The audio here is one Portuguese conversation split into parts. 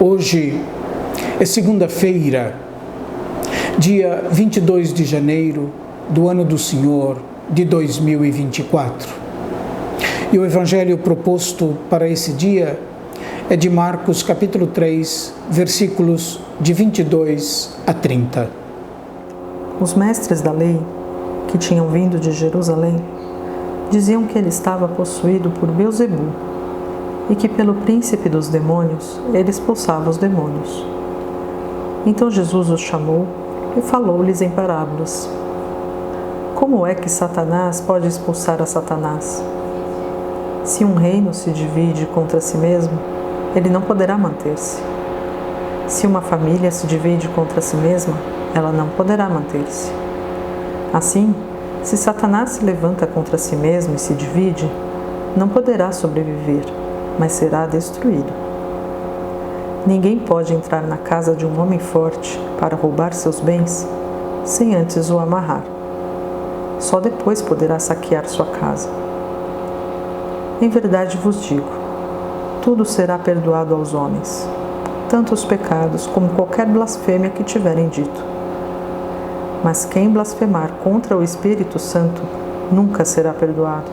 Hoje é segunda-feira, dia 22 de janeiro do ano do Senhor de 2024. E o evangelho proposto para esse dia é de Marcos capítulo 3, versículos de 22 a 30. Os mestres da lei, que tinham vindo de Jerusalém, diziam que ele estava possuído por Beelzebu e que pelo príncipe dos demônios ele expulsava os demônios. Então Jesus os chamou e falou-lhes em parábolas. Como é que Satanás pode expulsar a Satanás? Se um reino se divide contra si mesmo, ele não poderá manter-se. Se uma família se divide contra si mesma, ela não poderá manter-se. Assim, se Satanás se levanta contra si mesmo e se divide, não poderá sobreviver, mas será destruído. Ninguém pode entrar na casa de um homem forte para roubar seus bens sem antes o amarrar. Só depois poderá saquear sua casa. Em verdade vos digo, tudo será perdoado aos homens, tanto os pecados como qualquer blasfêmia que tiverem dito. Mas quem blasfemar contra o Espírito Santo nunca será perdoado.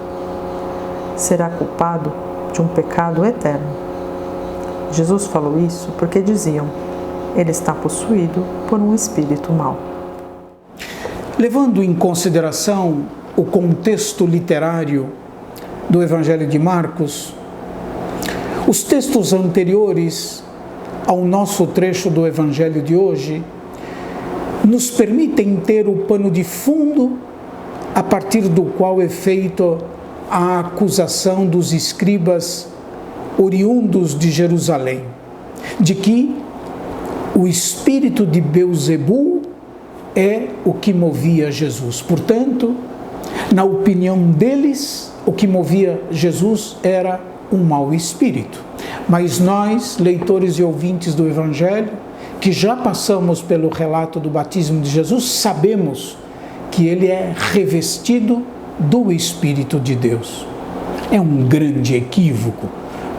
Será culpado de um pecado eterno. Jesus falou isso porque diziam: ele está possuído por um espírito mau. Levando em consideração o contexto literário do Evangelho de Marcos, os textos anteriores ao nosso trecho do Evangelho de hoje nos permitem ter o pano de fundo a partir do qual é feita a acusação dos escribas oriundos de Jerusalém, de que o espírito de Beelzebu é o que movia Jesus. Portanto, na opinião deles, o que movia Jesus era um mau espírito. Mas nós, leitores e ouvintes do Evangelho, que já passamos pelo relato do batismo de Jesus, sabemos que ele é revestido do Espírito de Deus. É um grande equívoco,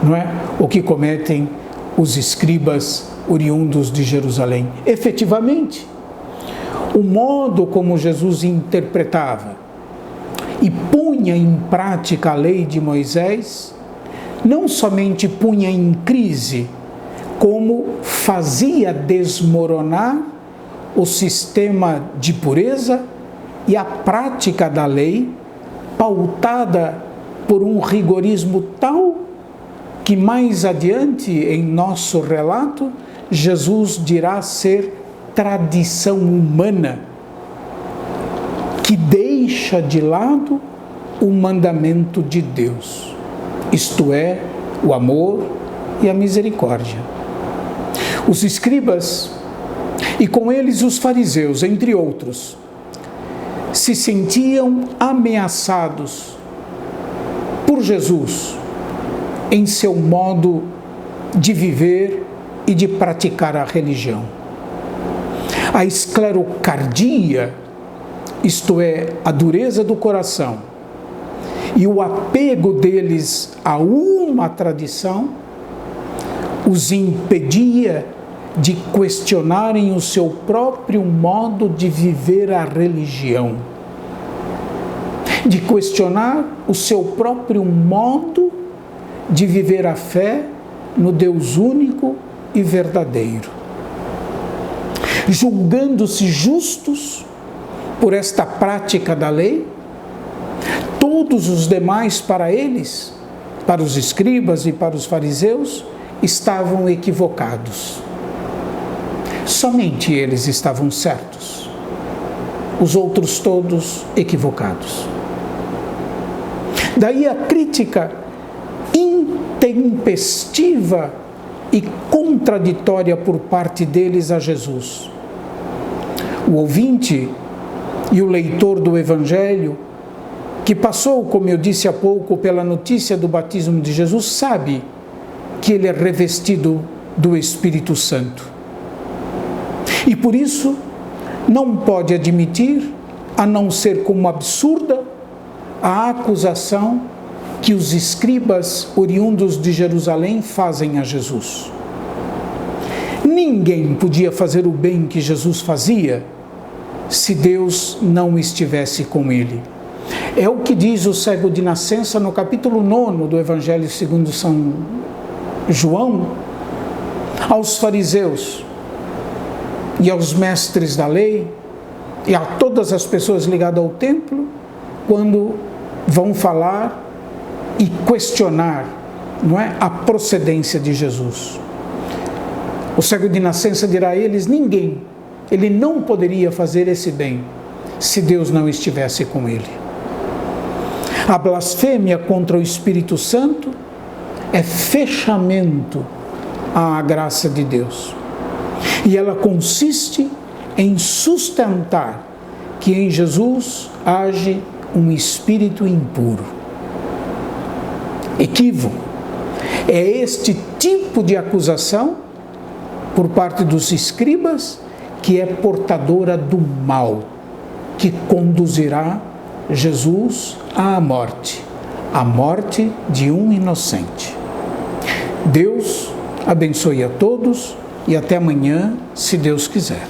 não é? O que cometem os escribas oriundos de Jerusalém. Efetivamente, o modo como Jesus interpretava e punha em prática a lei de Moisés, não somente punha em crise, como fazia desmoronar o sistema de pureza e a prática da lei, pautada por um rigorismo tal que mais adiante em nosso relato, Jesus dirá ser tradição humana, que deixa de lado o mandamento de Deus, isto é, o amor e a misericórdia. Os escribas, e com eles os fariseus, entre outros, se sentiam ameaçados por Jesus em seu modo de viver e de praticar a religião. A esclerocardia, isto é, a dureza do coração, e o apego deles a uma tradição, os impedia de questionarem o seu próprio modo de viver a religião, de questionar o seu próprio modo de viver a fé no Deus único e verdadeiro. Julgando-se justos por esta prática da lei, todos os demais para eles, para os escribas e para os fariseus, estavam equivocados. Somente eles estavam certos, os outros todos equivocados. Daí a crítica intempestiva e contraditória por parte deles a Jesus. O ouvinte e o leitor do Evangelho, que passou, como eu disse há pouco, pela notícia do batismo de Jesus, sabe que ele é revestido do Espírito Santo. E por isso não pode admitir, a não ser como absurda, a acusação que os escribas oriundos de Jerusalém fazem a Jesus. ninguém podia fazer o bem que Jesus fazia se Deus não estivesse com ele. É o que diz o cego de nascença no capítulo 9 do Evangelho segundo São João, aos fariseus e aos mestres da lei e a todas as pessoas ligadas ao templo, quando vão falar e questionar, não é, a procedência de Jesus. O cego de nascença dirá a eles: ninguém, ele não poderia fazer esse bem se Deus não estivesse com ele. A blasfêmia contra o Espírito Santo é fechamento à graça de Deus. E ela consiste em sustentar que em Jesus age um espírito impuro. Equívoco. É este tipo de acusação por parte dos escribas que é portadora do mal, que conduzirá Jesus à morte, a morte de um inocente. Deus abençoe a todos e até amanhã, se Deus quiser.